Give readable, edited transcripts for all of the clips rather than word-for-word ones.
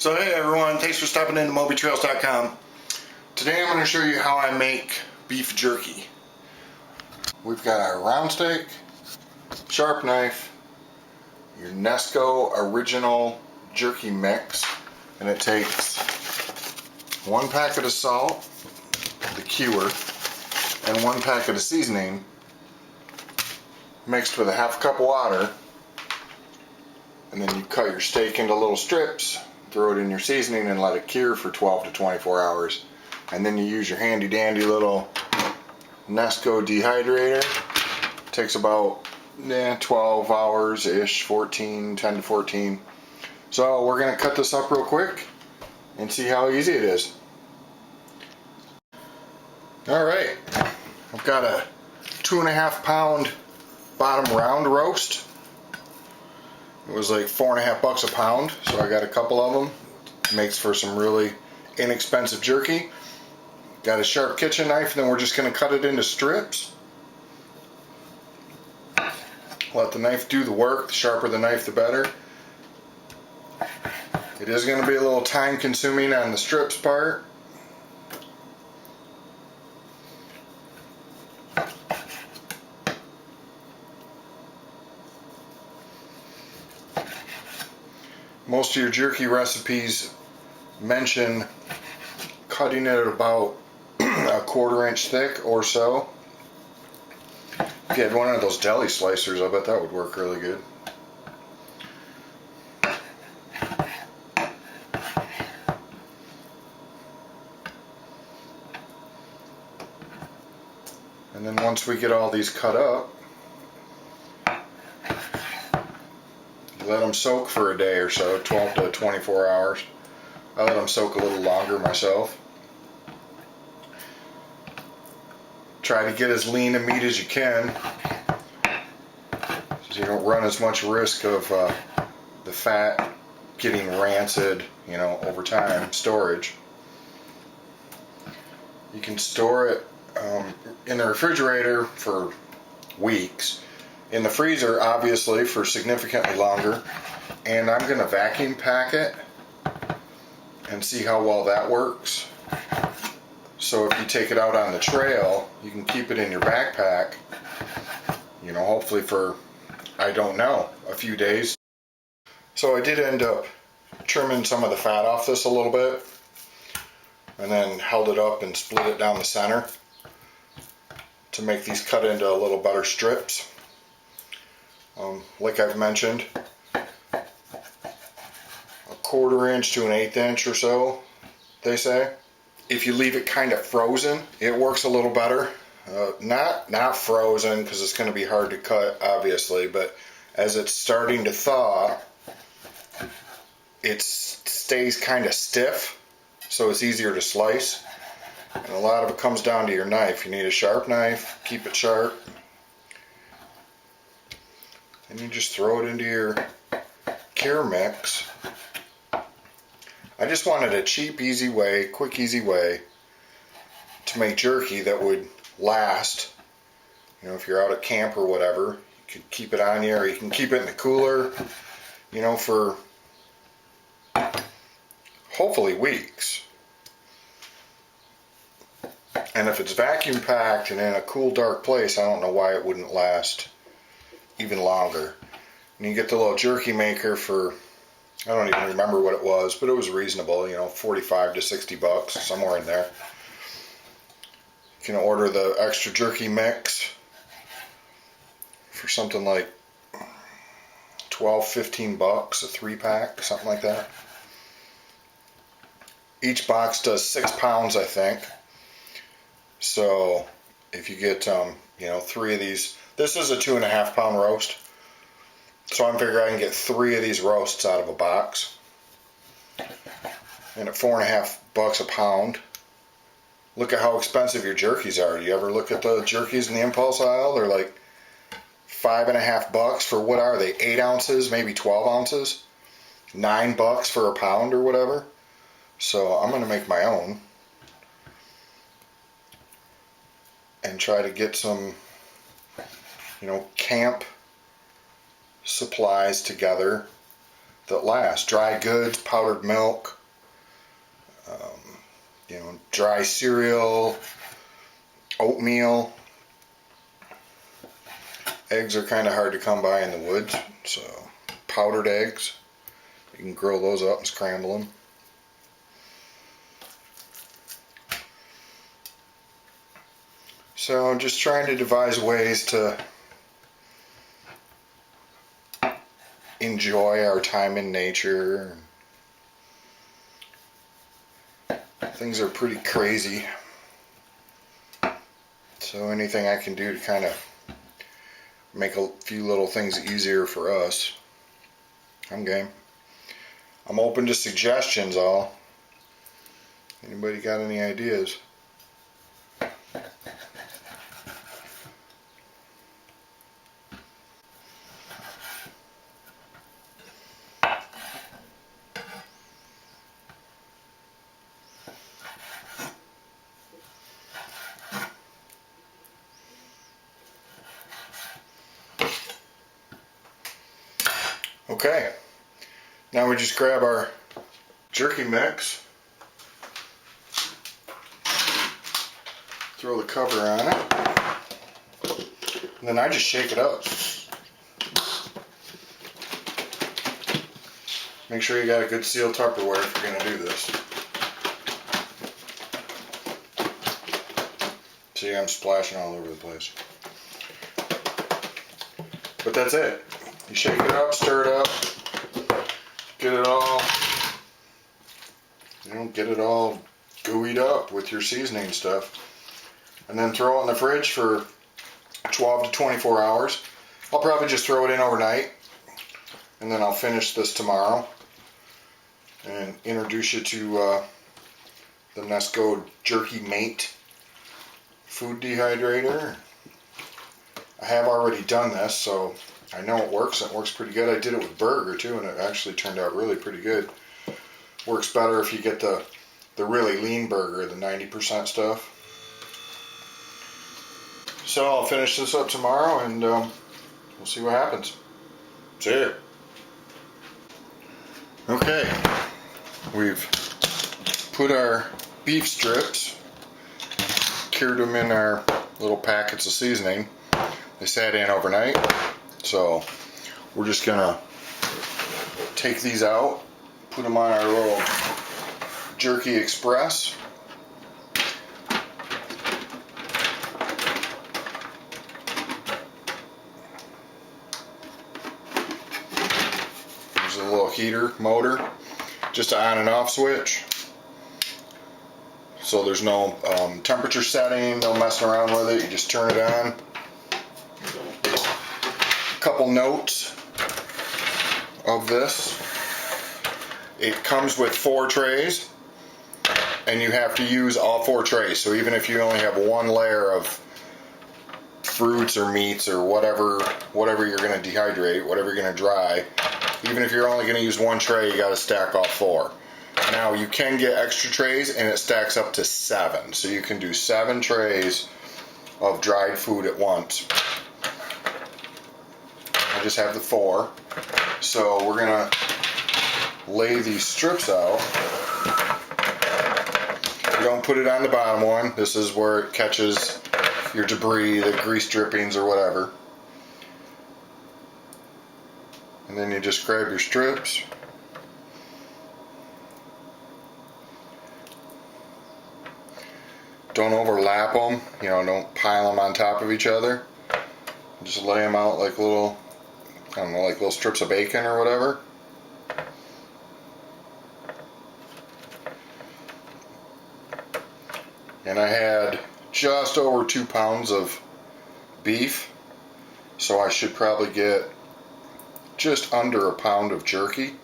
So hey everyone, thanks for stopping into MobyTrails.com. Today I'm going to show you how I make beef jerky. We've got our round steak, sharp knife, your Nesco original jerky mix, and it takes 1 packet of salt, the cure, and 1 packet of seasoning mixed with a ½ cup of water, and then you cut your steak into little strips, throw it in your seasoning and let it cure for 12 to 24 hours. And then you use your handy dandy little Nesco dehydrator. It takes about 12 hours ish, 10 to 14. So we're going to cut this up real quick and see how easy it is. Alright, I've got a 2.5 pound bottom round roast. It was like $4.50 a pound, so I got a couple of them. Makes for some really inexpensive jerky. Got a sharp kitchen knife, and then we're just going to cut it into strips. Let the knife do the work. The sharper the knife, the better. It is going to be a little time consuming on the strips part. Most of your jerky recipes mention cutting it about a 1/4 inch thick or so. If you had one of those deli slicers, I bet that would work really good. And then once we get all these cut up, let them soak for a day or so, 12 to 24 hours. I let them soak a little longer myself. Try to get as lean a meat as you can, so you don't run as much risk of the fat getting rancid, over time. Storage. You can store it in the refrigerator for weeks. In the freezer, obviously, for significantly longer. And I'm going to vacuum pack it and see how well that works. So if you take it out on the trail, you can keep it in your backpack, hopefully for, I don't know, a few days. So I did end up trimming some of the fat off this a little bit, and then held it up and split it down the center to make these cut into little better strips. Like I've mentioned, a 1/4 inch to an 1/8 inch or so, they say. If you leave it kind of frozen, it works a little better. Not frozen, because it's going to be hard to cut, obviously, but as it's starting to thaw, it stays kind of stiff, so it's easier to slice. And a lot of it comes down to your knife. You need a sharp knife, keep it sharp. And you just throw it into your cure mix. I just wanted a cheap, easy way, quick, easy way to make jerky that would last. If you're out at camp or whatever, you could keep it on you, or you can keep it in the cooler, for hopefully weeks. And if it's vacuum packed and in a cool, dark place, I don't know why it wouldn't last even longer. And you get the little jerky maker for, I don't even remember what it was, but it was reasonable, 45 to 60 bucks, somewhere in there. You can order the extra jerky mix for something like 12, 15 bucks, a 3-pack, something like that. Each box does 6 pounds, I think. So if you get, 3 of these, this is a 2.5 pound roast. So I'm figuring I can get 3 of these roasts out of a box. And at $4.50 a pound. Look at how expensive your jerkies are. Do you ever look at the jerkies in the impulse aisle? They're like $5.50 for, what are they, 8 ounces, maybe 12 ounces? $9 for a pound or whatever. So I'm going to make my own. And try to get some, camp supplies together that last. Dry goods, powdered milk, dry cereal, oatmeal. Eggs are kind of hard to come by in the woods, so powdered eggs, you can grill those up and scramble them. So I'm just trying to devise ways to enjoy our time in nature. Things are pretty crazy, so anything I can do to kind of make a few little things easier for us, I'm game. I'm open to suggestions. Anybody got any ideas? Okay, now we just grab our jerky mix, throw the cover on it, and then I just shake it up. Make sure you got a good sealed Tupperware if you're going to do this. See, I'm splashing all over the place. But that's it. You shake it up, stir it up, get it all gooeyed up with your seasoning stuff, and then throw it in the fridge for 12 to 24 hours. I'll probably just throw it in overnight, and then I'll finish this tomorrow and introduce you to the Nesco Jerky Mate food dehydrator. I have already done this, so I know it works. It works pretty good. I did it with burger too, and it actually turned out really pretty good. Works better if you get the really lean burger, the 90% stuff. So I'll finish this up tomorrow, and we'll see what happens. See ya. Okay, we've put our beef strips, cured them in our little packets of seasoning. They sat in overnight. So we're just gonna take these out, put them on our little Jerky Express. There's a little heater motor, just an on and off switch. So there's no temperature setting, no messing around with it. You just turn it on. Couple notes of this. It comes with 4 trays, and you have to use all 4 trays. So even if you only have one layer of fruits or meats or whatever you're going to dehydrate, whatever you're going to dry, even if you're only going to use one tray, you got to stack all 4. Now you can get extra trays, and it stacks up to 7. So you can do 7 trays of dried food at once. I just have the 4. So we're gonna lay these strips out. You don't put it on the bottom one. This is where it catches your debris, the grease drippings or whatever. And then you just grab your strips. Don't overlap them, don't pile them on top of each other. Just lay them out like little, like little strips of bacon or whatever. And I had just over 2 pounds of beef, so I should probably get just under a pound of jerky.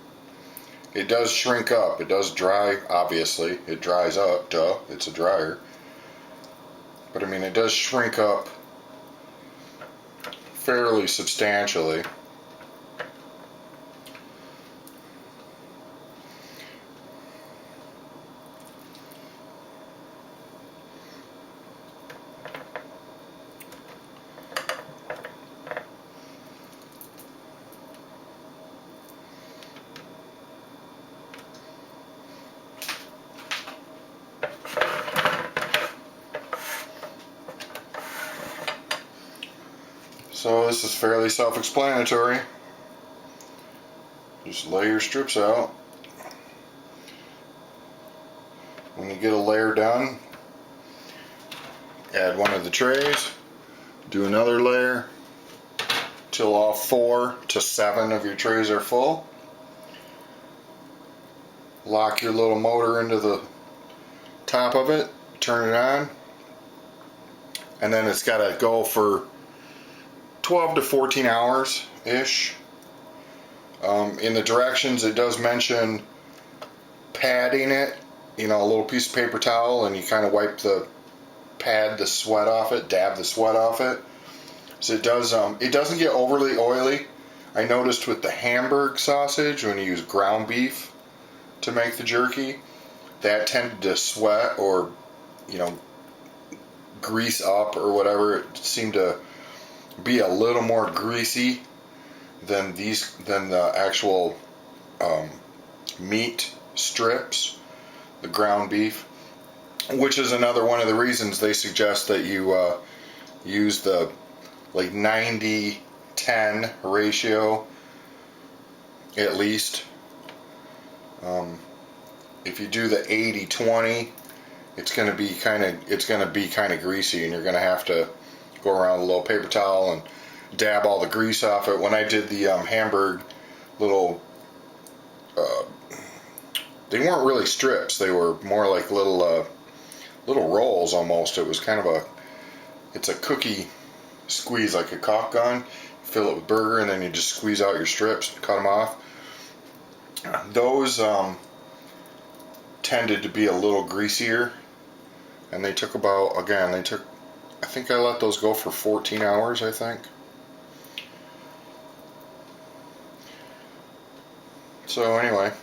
It does shrink up, it does dry, obviously, it dries up, duh, it's a dryer. But I mean, it does shrink up fairly substantially. So this is fairly self-explanatory. Just lay your strips out. When you get a layer done, add one of the trays, do another layer till all 4 to 7 of your trays are full. Lock your little motor into the top of it, turn it on, and then it's got to go for 12 to 14 hours ish. In the directions it does mention padding it, you know, a little piece of paper towel, and you kind of wipe the sweat off it, dab the sweat off it. So it doesn't get overly oily. I noticed with the Hamburg sausage, when you use ground beef to make the jerky, that tended to sweat or, you know, grease up or whatever. It seemed to be a little more greasy than the actual meat strips, the ground beef, which is another one of the reasons they suggest that you use the like 90-10 ratio at least. If you do the 80-20, it's going to be kind of greasy, and you're going to have to go around with a little paper towel and dab all the grease off it. When I did the Hamburg little, they weren't really strips. They were more like little rolls almost. It was kind of it's a cookie squeeze, like a caulk gun. You fill it with burger, and then you just squeeze out your strips and cut them off. Those tended to be a little greasier, and they took I think I let those go for 14 hours, I think. So anyway,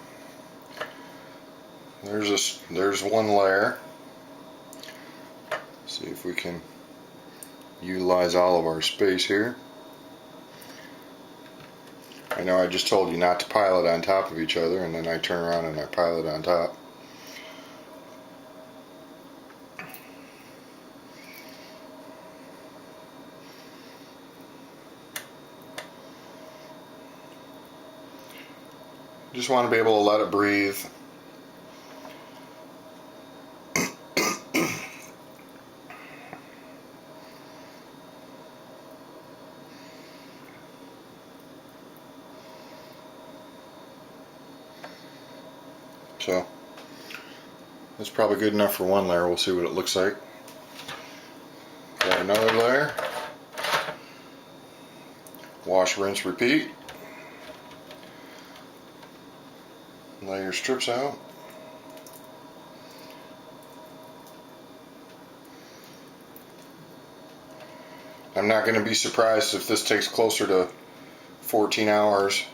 there's one layer. See if we can utilize all of our space here. I know I just told you not to pile it on top of each other, and then I turn around and I pile it on top. Just want to be able to let it breathe. So that's probably good enough for one layer. We'll see what it looks like. Got another layer. Wash, rinse, repeat. Lay your strips out. I'm not going to be surprised if this takes closer to 14 hours.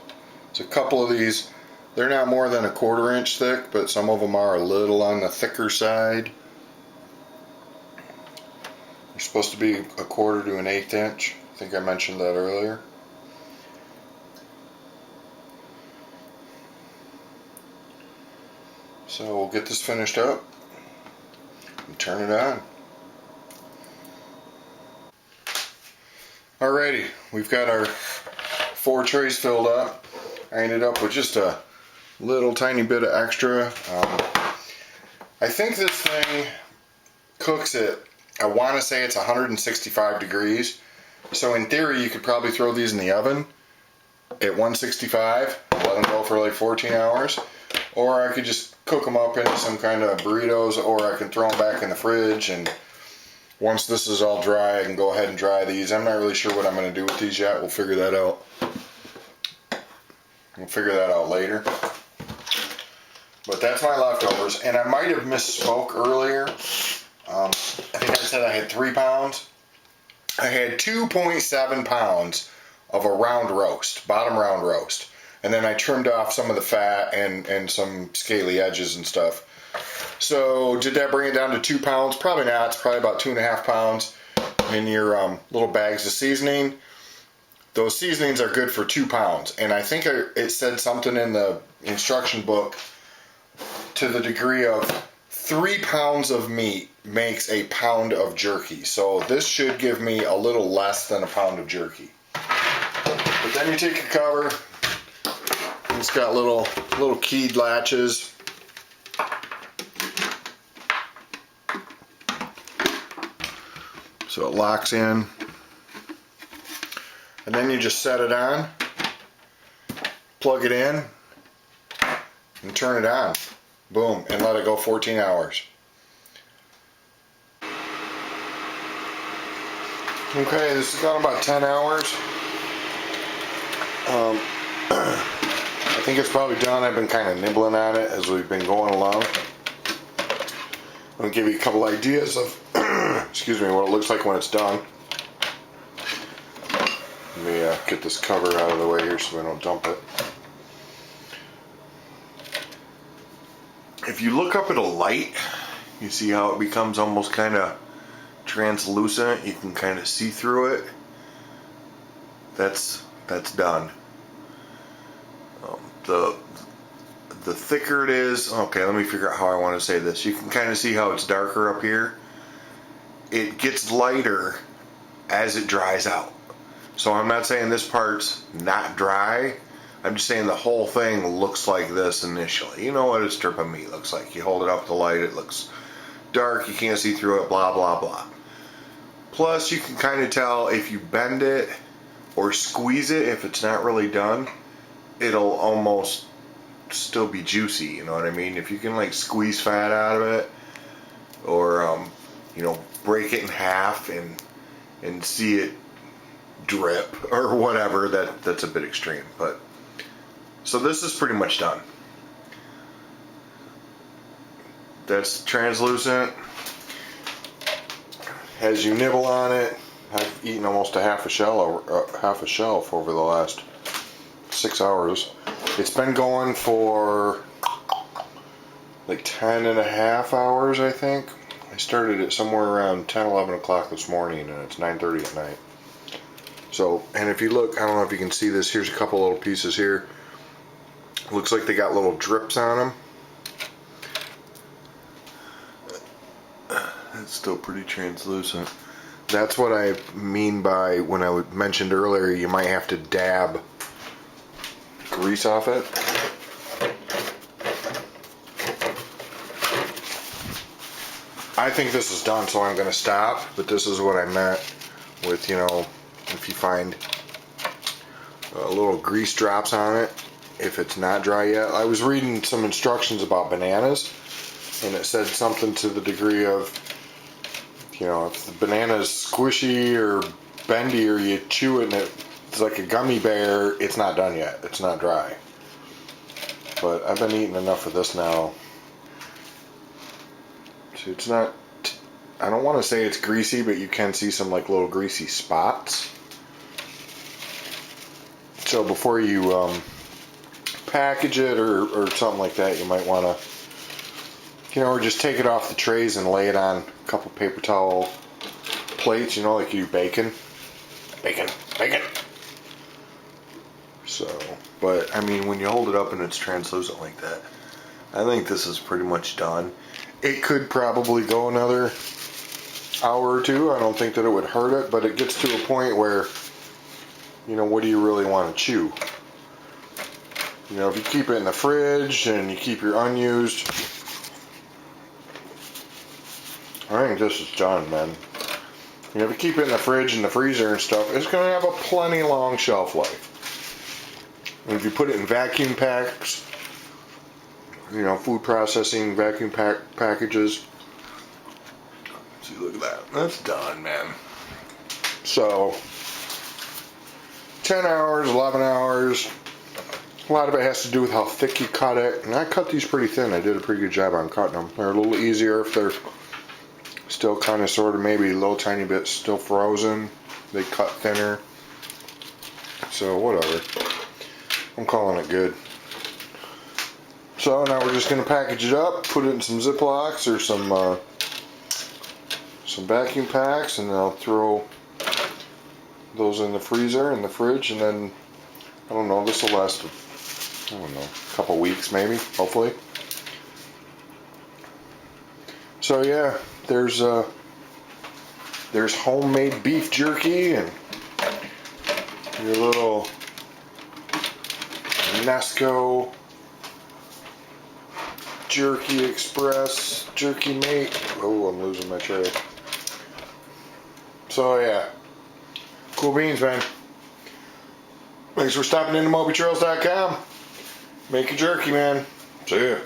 There's a couple of these, they're not more than a 1/4 inch thick, but some of them are a little on the thicker side. They're supposed to be 1/4 to 1/8 inch. I think I mentioned that earlier. So we'll get this finished up and turn it on. Alrighty, we've got our 4 trays filled up. I ended up with just a little tiny bit of extra. I think this thing cooks at, I want to say it's 165 degrees. So in theory you could probably throw these in the oven at 165, let them go for like 14 hours. Or I could just cook them up into some kind of burritos, or I can throw them back in the fridge, and once this is all dry, I can go ahead and dry these. I'm not really sure what I'm going to do with these yet. We'll figure that out. We'll figure that out later. But that's my leftovers, and I might have misspoke earlier. I think I said I had 3 pounds. I had 2.7 pounds of a round roast, bottom round roast. And then I trimmed off some of the fat and some scaly edges and stuff. So did that bring it down to 2 pounds? Probably not. It's probably about 2.5 pounds in your little bags of seasoning. Those seasonings are good for 2 pounds. And I think it said something in the instruction book to the degree of 3 pounds of meat makes a pound of jerky. So this should give me a little less than a pound of jerky. But then you take your cover. It's got little keyed latches. So it locks in. And then you just set it on, plug it in, and turn it on. Boom, and let it go 14 hours. Okay, this has gone about 10 hours. I think it's probably done. I've been kind of nibbling on it as we've been going along. I'm going to give you a couple ideas of excuse me, what it looks like when it's done. Let me get this cover out of the way here so we don't dump it. If you look up at a light, you see how it becomes almost kind of translucent. You can kind of see through it. That's done. The thicker it is, okay, let me figure out how I want to say this. You can kind of see how it's darker up here. It gets lighter as it dries out. So I'm not saying this part's not dry. I'm just saying the whole thing looks like this initially. You know what a strip of meat looks like. You hold it up to the light, it looks dark, you can't see through it, blah, blah, blah. Plus, you can kind of tell if you bend it or squeeze it, if it's not really done, it'll almost still be juicy, you know what I mean? If you can like squeeze fat out of it, or you know, break it in half and see it drip or whatever, that's a bit extreme. But so this is pretty much done. That's translucent. As you nibble on it, I've eaten almost a half a shelf over the last 6 hours. It's been going for like 10 and a half hours, I think. I started it somewhere around 10, 11 o'clock this morning, and it's 9:30 at night. So, and if you look, I don't know if you can see this, here's a couple little pieces here. Looks like they got little drips on them. It's still pretty translucent. That's what I mean by when I mentioned earlier you might have to dab grease off it. I think this is done, so I'm going to stop, but this is what I meant with, you know, if you find little grease drops on it, if it's not dry yet. I was reading some instructions about bananas, and it said something to the degree of, you know, if the banana is squishy or bendy or you chew it and it's like a gummy bear, it's not done yet. It's not dry. But I've been eating enough of this now. So it's not, I don't want to say it's greasy, but you can see some like little greasy spots. So before you package it or something like that, you might want to, you know, or just take it off the trays and lay it on a couple paper towel plates, you know, like you do bacon. Bacon. So, but I mean, when you hold it up and it's translucent like that, I think this is pretty much done. It could probably go another hour or two. I don't think that it would hurt it, but it gets to a point where, you know, what do you really want to chew? You know, if you keep it in the fridge and you keep your unused, I think this is done, man. You know, if you keep it in the fridge and the freezer and stuff, it's going to have a plenty long shelf life. And if you put it in vacuum packs, you know, food processing vacuum packages, see, look at that. That's done, man. So, 10 hours, 11 hours. A lot of it has to do with how thick you cut it. And I cut these pretty thin. I did a pretty good job on cutting them. They're a little easier if they're still kind of sort of maybe a little tiny bit still frozen. They cut thinner. So, whatever. I'm calling it good. So now we're just going to package it up, put it in some Ziplocs or some vacuum packs, and I'll throw those in the freezer, in the fridge, and then, I don't know, this will last, I don't know, a couple weeks maybe, hopefully. So yeah, there's homemade beef jerky and your little Nesco Jerky Express Jerky Mate. Oh, I'm losing my tray. So yeah, cool beans, man. Thanks for stopping into MobyTrails.com. Make your jerky, man. See ya.